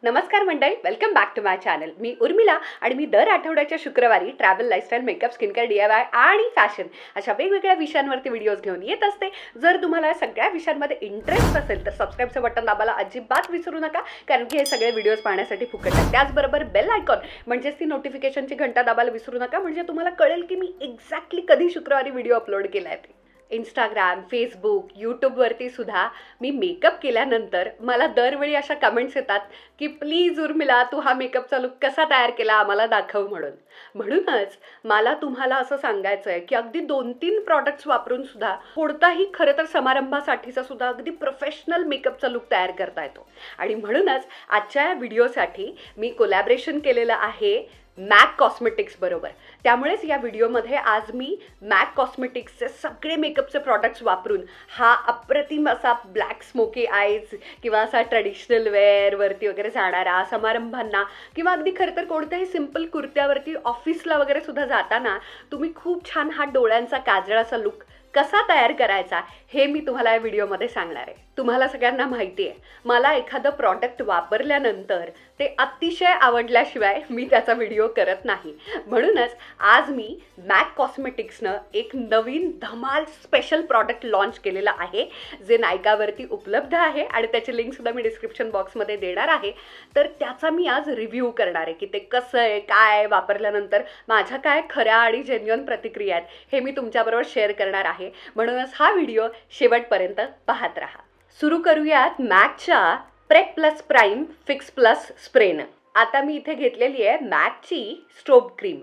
नमस्कार मंडळी, welcome back to my channel. मी उर्मिला आणि मी दर आठवड्याच्या शुक्रवारी travel, lifestyle, makeup, skincare, DIY आणि फॅशन अशा वेगवेगळ्या विषयांवरती व्हिडिओज घेऊन येत असते. जर तुम्हाला या सगळ्या विषयांमध्ये इंटरेस्ट असेल तर सबस्क्राईबचं बटन दाबायला अजिबात विसरू नका, कारण की हे सगळे व्हिडिओज पाहण्यासाठी फुकट आहेत. त्याचबरोबर बेल आयकॉन म्हणजेच ती नोटिफिकेशनची घंटा दाबायला विसरू नका, म्हणजे तुम्हाला कळेल की मी एक्झॅक्टली कधी शुक्रवारी व्हिडिओ अपलोड केला आहे ते. इंस्टाग्राम, फेसबुक, यूट्यूबवरती सुद्धा मी मेकअप केल्यानंतर मला दरवेळी अशा कमेंट्स येतात की प्लीज उर्मिला, तू हा मेकअपचा लुक कसा तयार केला आम्हाला दाखव म्हणून. म्हणूनच मला तुम्हाला असं सांगायचं आहे की अगदी 2-3 प्रॉडक्ट्स वापरून सुद्धा कोणताही खरं तर समारंभासाठीचा सुद्धा अगदी प्रोफेशनल मेकअपचा लुक तयार करता येतो. आणि म्हणूनच आजच्या या व्हिडिओसाठी मी कोलॅबरेशन केलेलं आहे मॅक कॉस्मेटिक्स बरोबर. त्यामुळेच या व्हिडिओमध्ये आज मी मॅक कॉस्मेटिक्सचे सगळे मेकअपचे प्रॉडक्ट्स वापरून हा अप्रतिम असा ब्लॅक स्मोकी आईज किंवा असा ट्रेडिशनल वेअरवरती वगैरे जाणारा, समारंभांना किंवा अगदी खरं तर कोणत्याही सिम्पल कुर्त्यावरती ऑफिसला वगैरे सुद्धा जाताना तुम्ही खूप छान हा डोळ्यांचा काजळाचा लुक कसा तयार करायचा हे मी तुम्हाला या व्हिडिओमध्ये सांगणार आहे. तुम्हाला सगळ्यांना माहिती आहे, मला एखादं प्रॉडक्ट वापरल्यानंतर ते अतिशय आवडल्याशिवाय मी त्याचा व्हिडिओ करत नाही. म्हणूनच आज मी मॅक कॉस्मेटिक्सनं एक नवीन धमाल स्पेशल प्रॉडक्ट लॉन्च केलेलं आहे, जे नायकावरती उपलब्ध आहे आणि त्याची लिंकसुद्धा मी डिस्क्रिप्शन बॉक्समध्ये देणार आहे. तर त्याचा मी आज रिव्ह्यू करणार आहे की ते कसं आहे, काय वापरल्यानंतर माझ्या काय खऱ्या आणि जेन्युइन प्रतिक्रिया आहेत हे मी तुमच्याबरोबर शेअर करणार आहे. म्हणूनच हा व्हिडिओ शेवटपर्यंत पाहत राहा. सुरू करूयात मॅकच्या prep plus prime fix plus स्प्रेनं. आता मी इथे घेतलेली आहे मॅकची स्ट्रोब क्रीम.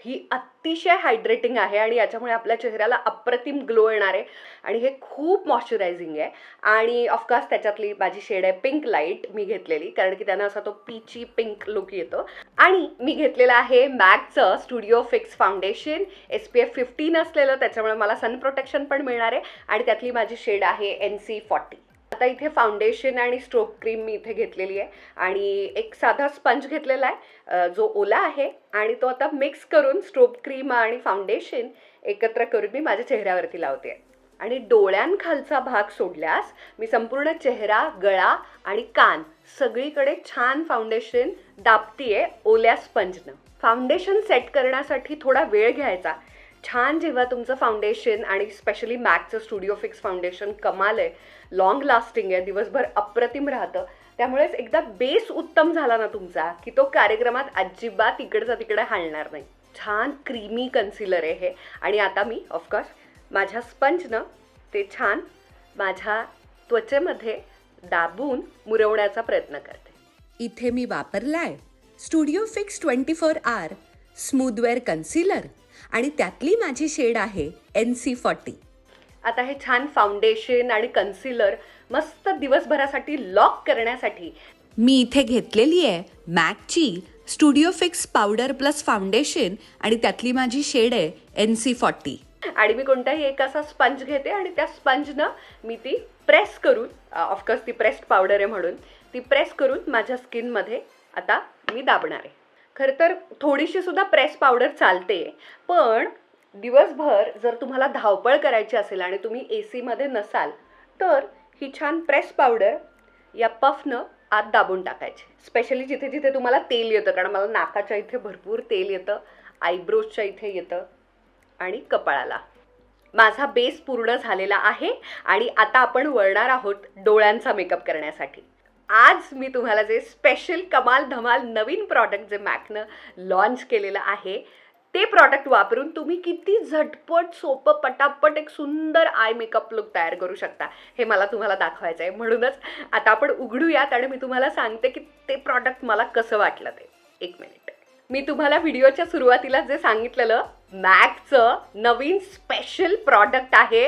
ही अतिशय हायड्रेटिंग आहे आणि याच्यामुळे आपल्या चेहऱ्याला अप्रतिम ग्लो येणार आहे आणि हे खूप मॉइश्चरायझिंग आहे. आणि ऑफकोर्स त्याच्यातली माझी शेड आहे पिंक लाईट मी घेतलेली, कारण की त्यानं असा तो पीची पिंक लुक येतो. आणि मी घेतलेलं आहे मॅकचं स्टुडिओ फिक्स फाउंडेशन, SPF 15 असलेलं, त्याच्यामुळे मला सन प्रोटेक्शन पण मिळणार आहे आणि त्यातली माझी शेड आहे NC40. आता इथे फाउंडेशन आणि स्ट्रोब क्रीम मी इथे घेतलेली आहे आणि एक साधा स्पंज घेतलेला आहे जो ओला आहे आणि तो आता मिक्स करून स्ट्रोब क्रीम आणि फाउंडेशन एकत्र करून मी माझ्या चेहऱ्यावरती लावते. आणि डोळ्यांखालचा भाग सोडल्यास मी संपूर्ण चेहरा, गळा आणि कान सगळीकडे छान फाउंडेशन दाबतीये ओल्या स्पंजनं. फाउंडेशन सेट करण्यासाठी थोडा वेळ घ्यायचा. छान जेव्हा तुमचं फाउंडेशन आणि स्पेशली मॅकचं स्टुडिओ फिक्स फाउंडेशन कमाल आहे, लॉंग लास्टिंग आहे, दिवसभर अप्रतिम राहतं. त्यामुळेच एकदा बेस उत्तम झाला ना तुमचा की तो कार्यक्रमात अजिबात इकडचा तिकडे हालणार नाही. छान क्रीमी कन्सिलर आहे हे. आणि आता मी ऑफकोर्स माझ्या स्पंजनं ते छान माझ्या त्वचेमध्ये दाबून मुरवण्याचा प्रयत्न करते. इथे मी वापरलाय स्टुडिओ फिक्स 24 आवर स्मूथवेअर कन्सिलर आणि त्यातली माझी शेड आहे NC40. आता हे छान फाउंडेशन आणि कन्सिलर मस्त दिवसभरासाठी लॉक करण्यासाठी मी इथे घेतलेली आहे मॅकची studio fix powder plus foundation आणि त्यातली माझी शेड आहे NC40. आणि मी कोणताही एक असा स्पंज घेते आणि त्या स्पंजनं मी ती प्रेस करून, ऑफकोर्स ती प्रेस्ड पावडर आहे म्हणून ती प्रेस करून माझ्या स्किनमध्ये आता मी दाबणार आहे. खरं तर थोडीशी सुद्धा प्रेस पावडर चालते, पण दिवसभर जर तुम्हाला धावपळ करायची असेल आणि तुम्ही AC मध्ये नसाल तर ही छान प्रेस पावडर या पफनं आत दाबून टाकायची. स्पेशली जिथे जिथे तुम्हाला तेल येतं, कारण मला नाकाच्या इथे भरपूर तेल येतं, आयब्रोजच्या इथे येतं आणि कपाळाला. माझा बेस पूर्ण झालेला आहे आणि आता आपण वळणार आहोत डोळ्यांचा मेकअप करण्यासाठी. आज मी तुम्हाला जे स्पेशल कमाल धमाल नवीन प्रॉडक्ट जे मॅकनं लॉन्च केलेलं आहे ते प्रॉडक्ट वापरून तुम्ही किती झटपट, सोपं, पटापट एक सुंदर आय मेकअप लुक तयार करू शकता हे मला तुम्हाला दाखवायचं आहे. म्हणूनच आता आपण उघडूयात आणि मी तुम्हाला सांगते की ते प्रॉडक्ट मला कसं वाटलं ते. एक मिनिट. मी तुम्हाला व्हिडिओच्या सुरुवातीला जे सांगितलेलं मॅकचं नवीन स्पेशल प्रॉडक्ट आहे,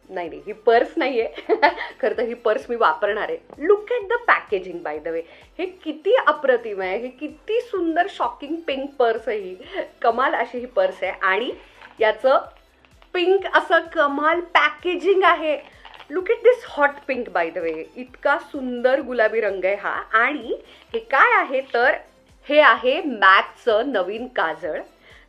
नाही ही पर्स नाही आहे, खरं तर ही पर्स मी वापरणार आहे. Look at the packaging by the way. हे किती अप्रतिम आहे, हे किती सुंदर शॉकिंग पिंक पर्स आहे. ही कमाल अशी ही पर्स आहे आणि याचं पिंक असं कमाल पॅकेजिंग आहे. Look at this hot pink by the way. इतका सुंदर गुलाबी रंग आहे हा. आणि हे काय आहे तर हे आहे मॅकचं नवीन काजळ,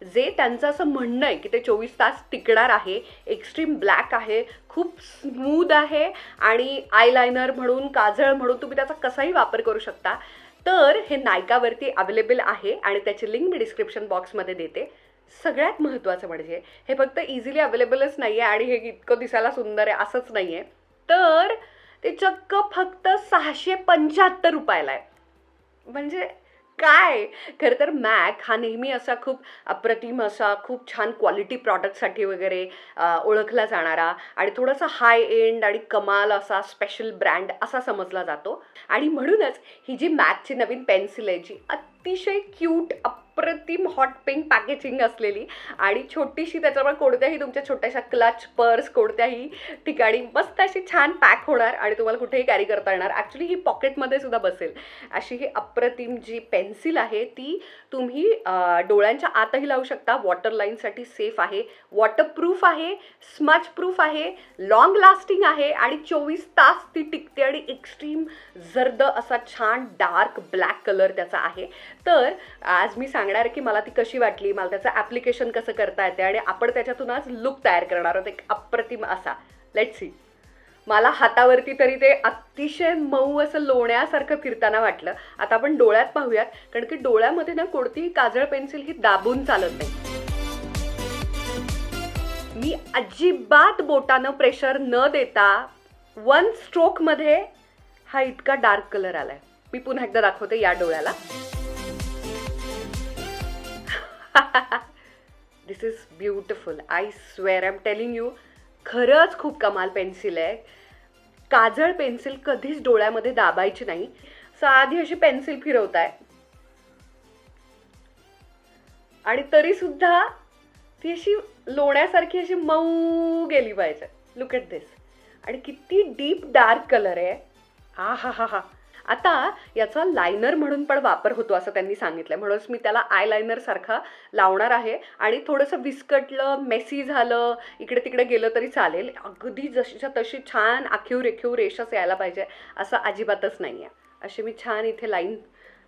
जे त्यांचं असं म्हणणं आहे की ते 24 तास टिकणार आहे, एक्स्ट्रीम ब्लॅक आहे, खूप स्मूथ आहे आणि आयलायनर म्हणून, काजळ म्हणून तुम्ही त्याचा कसाही वापर करू शकता. तर हे नायकावरती अवेलेबल आहे आणि त्याची लिंक मी डिस्क्रिप्शन बॉक्समध्ये देते. सगळ्यात महत्त्वाचं म्हणजे हे फक्त इझिली अवेलेबलच नाही आहे आणि हे इतकं दिसायला सुंदर आहे असंच नाही आहे, तर ते चक्क फक्त 675 रुपयाला आहे. म्हणजे काय? खरं तर मॅक हा नेहमी असा खूप अप्रतिम असा खूप छान क्वालिटी प्रॉडक्टसाठी वगैरे ओळखला जाणारा आणि थोडासा हाय एंड आणि कमाल असा स्पेशल ब्रँड असा समजला जातो. आणि म्हणूनच ही जी मॅकची नवीन पेन्सिल आहे, जी अतिशय क्यूट अप्रतिम हॉट पिंक पॅकेजिंग असलेली आणि छोटीशी, त्याच्यामुळे कोणत्याही तुमच्या छोट्याशा क्लच पर्स कोणत्याही ठिकाणी मस्त अशी छान पॅक होणार आणि तुम्हाला कुठेही कॅरी करता येणार. ॲक्च्युली ही पॉकेटमध्ये सुद्धा बसेल अशी ही अप्रतिम जी पेन्सिल आहे ती तुम्ही डोळ्यांच्या आतही लावू शकता. वॉटर लाईनसाठी सेफ आहे, वॉटरप्रूफ आहे, स्मच प्रूफ आहे, लॉंग लास्टिंग आहे आणि 24 तास ती टिकते आणि एक्स्ट्रीम जर्द असा छान डार्क ब्लॅक कलर त्याचा आहे. तर आज मी सांगणार आहे की मला ती कशी वाटली, मला त्याचं ॲप्लिकेशन कसं करता येते आणि आपण त्याच्यातून आज लुक तयार करणार आहोत एक अप्रतिम असा. Let's see. मला हातावरती तरी ते अतिशय मऊ असं लोण्यासारखं फिरताना वाटलं. आता आपण डोळ्यात पाहूयात, कारण की डोळ्यामध्ये ना कोणतीही काजळ पेन्सिल ही दाबून चालत नाही. मी अजिबात बोटानं प्रेशर न देता 1 स्ट्रोकमध्ये हा इतका डार्क कलर आलाय. मी पुन्हा एकदा दाखवते या डोळ्याला. This is beautiful. I swear, I am telling you, खरंच खूप कमाल पेन्सिल आहे. काजळ पेन्सिल कधीच डोळ्यामध्ये दाबायची नाही. साधी अशी पेन्सिल फिरवताय आणि तरी सुद्धा ती अशी लोण्यासारखी अशी मऊ गेली पाहिजे. Look at this. आणि किती डीप डार्क कलर आहे. हा हा हा हा. आता याचा लायनर म्हणून पण वापर होतो असं त्यांनी सांगितलं, म्हणूनच मी त्याला आय लायनर सारखा लावणार आहे. आणि थोडंसं विस्कटलं, मेसी झालं, इकडे तिकडे गेलं तरी चालेल. अगदी जशीच्या तशी छान आखीव रेखीव रेषच यायला पाहिजे असं अजिबातच नाही आहे. अशी मी छान इथे लाईन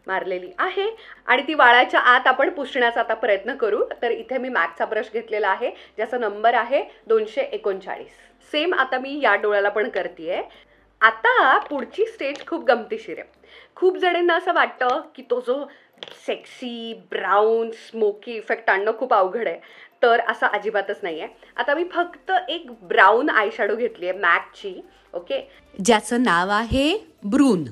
मारलेली आहे आणि ती वाळायच्या आत आपण पुसण्याचा आता प्रयत्न करू. तर इथे मी मॅकचा ब्रश घेतलेला आहे ज्याचा नंबर आहे 239. सेम आता मी या डोळ्याला पण करतेय. आता पुढची स्टेज खूप गमतीशीर आहे. खूप जणांना असं वाटतं की तो जो सेक्सी ब्राऊन स्मोकी इफेक्ट आणणं खूप अवघड आहे, तर असं अजिबातच नाही आहे. आता मी फक्त एक ब्राऊन आय शॅडो घेतली आहे मॅकची, ओके, ज्याचं नाव आहे ब्रून.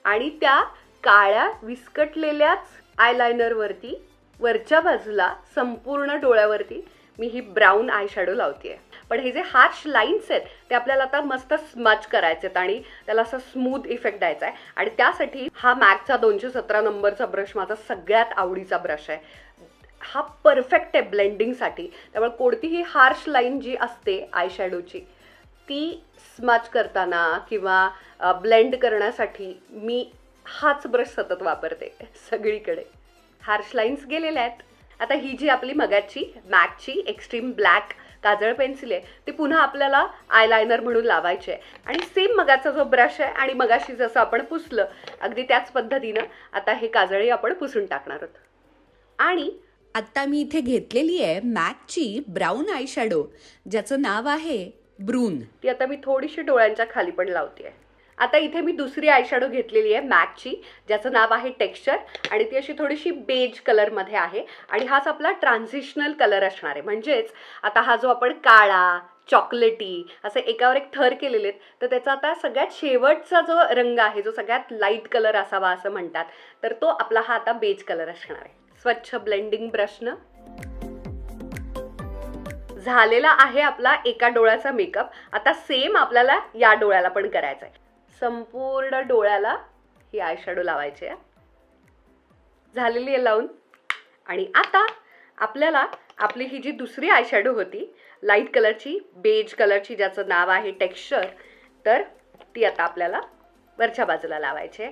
आणि त्या काळ्या विस्कटलेल्याच आयलायनरवरती वरच्या बाजूला संपूर्ण डोळ्यावरती मी ही ब्राऊन आय शॅडो लावते. पण हे जे हार्श लाईन्स आहेत ते आपल्याला आता मस्त स्मच करायचे आहेत आणि त्याला असा स्मूथ इफेक्ट द्यायचा आहे. आणि त्यासाठी हा मॅकचा 217 नंबरचा ब्रश माझा सगळ्यात आवडीचा ब्रश आहे. हा परफेक्ट आहे ब्लेंडिंगसाठी. त्यामुळे कोणतीही हार्श लाईन जी असते आय शॅडोची ती स्मच करताना किंवा ब्लेंड करण्यासाठी मी हाच ब्रश सतत वापरते सगळीकडे. हार्श लाईन्स गेलेल्या आहेत. आता ही जी आपली मगाची मॅकची एक्स्ट्रीम ब्लॅक काजळ पेन्सिल आहे ती पुन्हा आपल्याला आयलायनर म्हणून लावायची आहे. आणि सेम मगाचा जो ब्रश आहे आणि मगाशी जसं आपण पुसलं अगदी त्याच पद्धतीनं आता हे काजळी आपण पुसून टाकणार आहोत. आणि आता मी इथे घेतलेली आहे मॅकची ब्राऊन आय शॅडो ज्याचं नाव आहे ब्रून. ती आता मी थोडीशी डोळ्यांच्या खाली पण लावते. आता इथे मी दुसरी आय शॅडो घेतलेली आहे मॅकची ज्याचं नाव आहे टेक्स्चर आणि ती अशी थोडीशी बेज कलरमध्ये आहे आणि हाच आपला ट्रान्झिशनल कलर असणार आहे. म्हणजेच आता हा जो आपण काळा चॉकलेटी असे एकावर एक थर केलेले आहेत तर त्याचा आता सगळ्यात शेवटचा जो रंग आहे जो सगळ्यात लाईट कलर असावा असं म्हणतात, तर तो आपला हा आता बेज कलर असणार आहे. स्वच्छ ब्लेंडिंग ब्रशनं झालेला आहे आपला एका डोळ्याचा मेकअप. आता सेम आपल्याला या डोळ्याला पण करायचा आहे. संपूर्ण डोळ्याला ही आय शॅडो लावायची आहे. झालेली आहे लावून. आणि आता आपल्याला आपली ही जी दुसरी आय शॅडो होती लाईट कलरची बेज कलरची ज्याचं नाव आहे टेक्स्चर, तर ती आता आपल्याला वरच्या बाजूला लावायची आहे.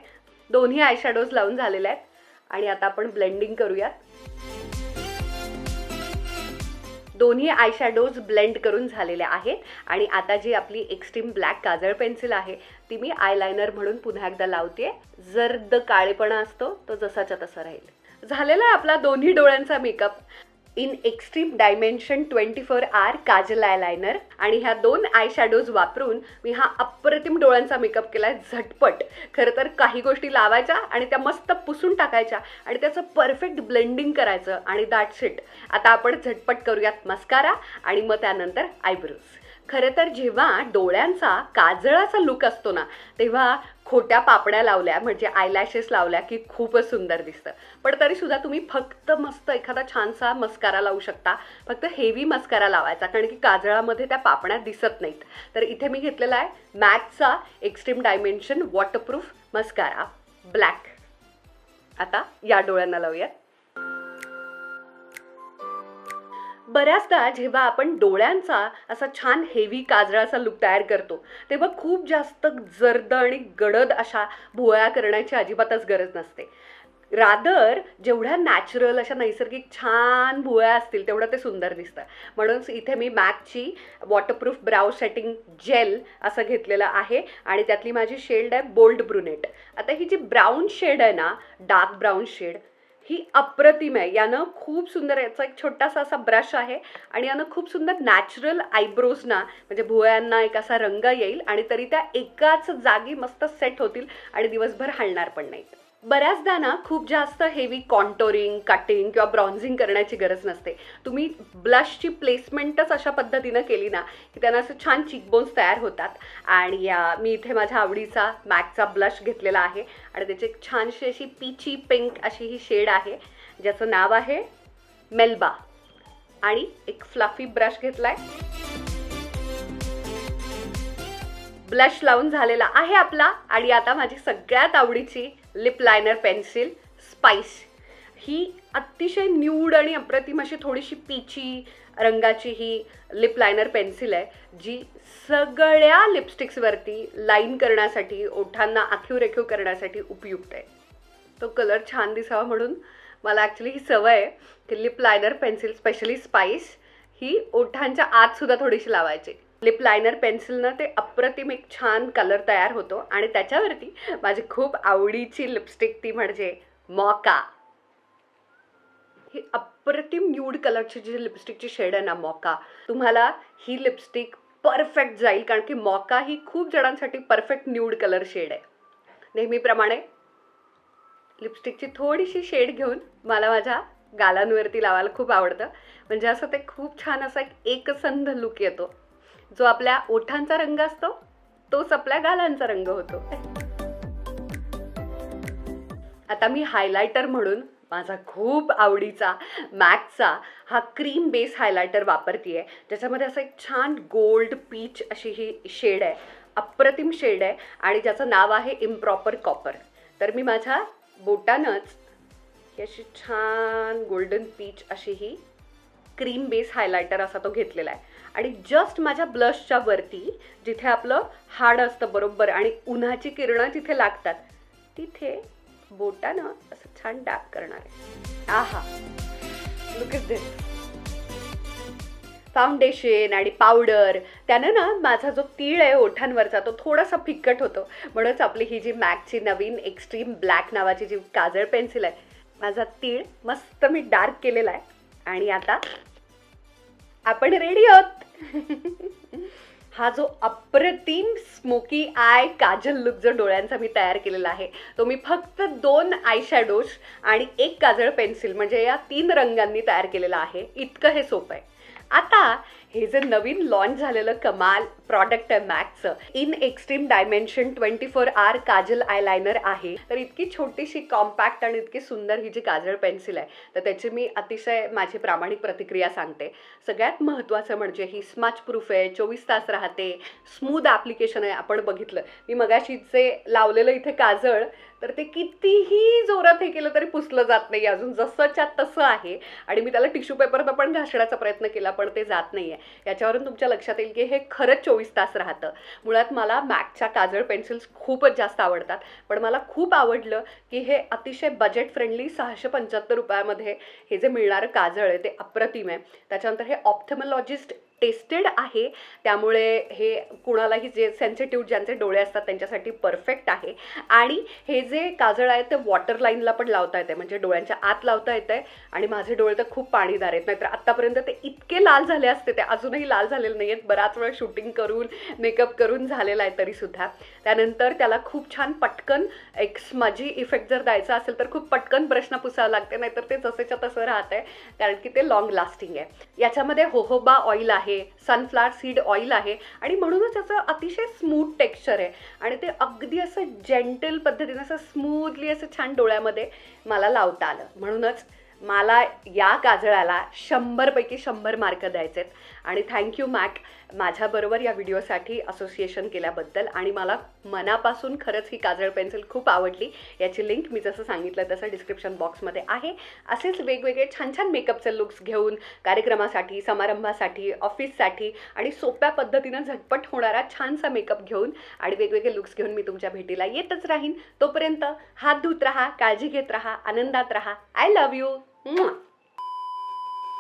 दोन्ही आय शॅडोज लावून झालेल्या आहेत आणि आता आपण ब्लेंडिंग करूयात. दोन्ही आय शॅडोज ब्लेंड करून झालेल्या आहेत आणि आता जी आपली एक्स्ट्रीम ब्लॅक काजळ पेन्सिल आहे ती मी आयलायनर म्हणून पुन्हा एकदा लावते. जर्द काळेपणा असतो तो जसाच्या तसा राहील. झालेला आहे आपला दोन्ही डोळ्यांचा makeup. In extreme dimension 24 kajal eyeliner आणि ह्या 2 आय शॅडोज वापरून मी हा अप्रतिम डोळ्यांचा मेकअप केलाय झटपट. खरं तर काही गोष्टी लावायच्या आणि त्या मस्त पुसून टाकायच्या आणि त्याचं परफेक्ट ब्लेंडिंग करायचं आणि दॅट्स इट. आता आपण झटपट करूयात मस्कारा आणि मग त्यानंतर आयब्रोज. खरं तर जेव्हा डोळ्यांचा काजळाचा लुक असतो ना, तेव्हा खोट्या पापड्या लावल्या म्हणजे आयलॅशेस लावल्या की खूपच सुंदर दिसतं. पण तरीसुद्धा तुम्ही फक्त मस्त एखादा छानसा मस्कारा लावू शकता. फक्त हेवी मस्कारा लावायचा, कारण की काजळामध्ये त्या पापड्या दिसत नाहीत. तर इथे मी घेतलेला आहे मॅकचा extreme dimension waterproof mascara black. आता या डोळ्यांना लावूयात. बऱ्याचदा जेव्हा आपण डोळ्यांचा असा छान हेवी काजळाचा लुक तयार करतो, तेव्हा खूप जास्त जर्द आणि गडद अशा भुवया करण्याची अजिबातच गरज नसते. रादर जेवढ्या नॅचरल अशा नैसर्गिक छान भुवया असतील तेवढं ते सुंदर दिसतं. म्हणूनच इथे मी मॅकची वॉटरप्रूफ ब्राउ सेटिंग जेल असं घेतलेलं आहे आणि त्यातली माझी शेड आहे बोल्ड ब्रुनेट. आता ही जी ब्राऊन शेड आहे ना, डार्क ब्राऊन शेड, ही अप्रतिम आहे. यानं खूप सुंदर, याचा एक छोटासा असा ब्रश आहे आणि यानं खूप सुंदर नॅचरल आयब्रोजना म्हणजे भुवयांना एक असा रंग येईल आणि तरी त्या एकाच जागी मस्त सेट होतील आणि दिवसभर हलणार पण नाही. बऱ्याचदा ना खूप जास्त हेवी कॉन्टोरिंग, कटिंग किंवा ब्रॉन्झिंग करण्याची गरज नसते. तुम्ही ब्लशची प्लेसमेंटच अशा पद्धतीनं केली ना की त्यांना असं छान चिकबोन्स तयार होतात. आणि मी इथे माझ्या आवडीचा मॅकचा ब्लश घेतलेला आहे आणि त्याची एक छानशी अशी पीची पिंक अशी ही शेड आहे ज्याचं नाव आहे मेल्बा. आणि एक फ्लफी ब्रश घेतलाय. ब्लश लावून झालेला आहे आपला. आणि आता माझी सगळ्यात आवडीची लिप लायनर पेन्सिल स्पाइस. ही अतिशय न्यूड आणि अप्रतिम अशी थोडीशी पीची रंगाची ही लिप लायनर पेन्सिल आहे जी सगळ्या लिपस्टिक्सवरती लाईन करण्यासाठी, ओठांना आखीव रेखीव करण्यासाठी उपयुक्त आहे. तो कलर छान दिसावा म्हणून मला ॲक्च्युली ही सवय आहे की lip liner pencil, specially spice, ही ओठांच्या आतसुद्धा थोडीशी लावायची. लिप लायनर पेन्सिलनं ते अप्रतिम एक छान कलर तयार होतो आणि त्याच्यावरती माझी खूप आवडीची लिपस्टिक ती म्हणजे मॉका. ही अप्रतिम न्यूड कलरची जी लिपस्टिकची शेड आहे ना मॉका, तुम्हाला ही लिपस्टिक परफेक्ट जाईल कारण की मॉका ही खूप जणांसाठी परफेक्ट न्यूड कलर शेड आहे. नेहमीप्रमाणे लिपस्टिकची थोडीशी शेड घेऊन मला माझ्या गालांवरती लावायला खूप आवडतं. म्हणजे असं ते खूप छान असा एकसंध लुक येतो. जो आपल्या ओठांचा रंग असतो तोच आपल्या गालांचा रंग होतो. आता मी हायलायटर म्हणून माझा खूप आवडीचा मॅकचा हा क्रीम बेस हायलायटर वापरते, ज्याच्यामध्ये असं एक छान गोल्ड पीच अशी ही शेड आहे. अप्रतिम शेड आहे आणि ज्याचं नाव आहे इम्प्रॉपर कॉपर. तर मी माझ्या बोटानंच ही अशी छान गोल्डन पीच अशी ही क्रीम बेस हायलायटर असा तो घेतलेला आहे आणि जस्ट माझ्या ब्लशच्या वरती जिथे आपलं हाड असतं बरोबर आणि उन्हाची किरणं जिथे लागतात तिथे बोटानं असं छान डार्क करणार आहे. आहा, लुक एट दिस. फाउंडेशन आणि पावडर त्यानं ना माझा जो तीळ आहे ओठांवरचा तो थोडासा फिक्कट होतो. म्हणूनच आपली ही जी मॅकची नवीन एक्स्ट्रीम ब्लॅक नावाची जी काजळ पेन्सिल आहे, माझा तीळ मस्त मी डार्क केलेला आहे. आणि आता आपण रेडी आहोत. हा जो अप्रतिम स्मोकी आय काजल लुक जो डोळ्यांचा मी तयार केलेला आहे तो मी फक्त 2 आय शॅडोज आणि 1 काजळ पेन्सिल म्हणजे या 3 रंगांनी तयार केलेला आहे. इतकं हे सोपं आहे. आता हे जे नवीन लॉन्च झालेलं कमाल प्रॉडक्ट आहे मॅकचं in extreme dimension 24 kajal eyeliner आहे. तर इतकी छोटीशी कॉम्पॅक्ट आणि इतकी सुंदर ही जी काजळ पेन्सिल आहे तर त्याची मी अतिशय माझी प्रामाणिक प्रतिक्रिया सांगते. सगळ्यात महत्त्वाचं म्हणजे ही स्मच प्रूफ आहे, 24 तास राहते, स्मूथ ॲप्लिकेशन आहे. आपण बघितलं मी मगाशी जे लावलेलं इथे काजळ तर ते कितीही जोरात हे केलं तरी पुसलं जात नाही, अजून जसंच्या तसं आहे. आणि मी त्याला टिश्यू पेपरनं पण घासण्याचा प्रयत्न केला पण ते जात नाही आहे. याच्यावरून तुमच्या लक्षात येईल की हे खरंच 24 तास राहतं. मुळात मला मॅकच्या काजळ पेन्सिल्स खूपच जास्त आवडतात पण मला खूप आवडलं की हे अतिशय बजेट फ्रेंडली 675 रुपयामध्ये हे जे मिळणारं काजळ आहे ते अप्रतिम आहे. त्याच्यानंतर हे ऑप्थेमॉलॉजिस्ट टेस्टेड आहे, त्यामुळे हे कुणालाही जे सेन्सिटिव्ह ज्यांचे डोळे असतात त्यांच्यासाठी परफेक्ट आहे. आणि हे जे काजळ आहे ते वॉटर लाईनला पण लावता येते, म्हणजे डोळ्यांच्या आत लावता येते. आणि माझे डोळे तर खूप पाणीदार आहेत, नाहीतर आत्तापर्यंत ते इतके लाल झाले असते, ते अजूनही लाल झालेले नाही आहेत. बराच वेळ शूटिंग करून मेकअप करून झालेला आहे तरीसुद्धा. त्यानंतर त्याला खूप छान पटकन एक स्मजी इफेक्ट जर द्यायचा असेल तर खूप पटकन ब्रशनं पुसावं लागते, नाहीतर ते जसेच्या तसं राहत आहे, कारण की ते लॉंग लास्टिंग आहे. याच्यामध्ये होहोबा ऑइल आहे, सनफ्लॉवर सीड ऑइल आहे आणि म्हणूनच याचं अतिशय स्मूथ टेक्स्चर आहे आणि ते अगदी असं जेंटल पद्धतीने असं स्मूथली असं छान डोळ्यामध्ये मला लावता आलं. म्हणूनच मला या काजळाला 100 पैकी 100 मार्क द्यायचे आहेत. आणि थँक्यू मॅक, माझ्याबरोबर या व्हिडिओसाठी असोसिएशन केल्याबद्दल. आणि मला मनापासून खरंच ही काजळ पेन्सिल खूप आवडली. याची लिंक मी जसं सांगितलं तसं डिस्क्रिप्शन बॉक्समध्ये आहे. असेच वेगवेगळे छान छान मेकअपचे लुक्स घेऊन कार्यक्रमासाठी, समारंभासाठी, ऑफिससाठी आणि सोप्या पद्धतीनं झटपट होणारा छानसा मेकअप घेऊन आणि वेगवेगळे लुक्स घेऊन मी तुमच्या भेटीला येतच राहीन. तोपर्यंत हात धुत राहा, काळजी घेत राहा, आनंदात राहा. I love you.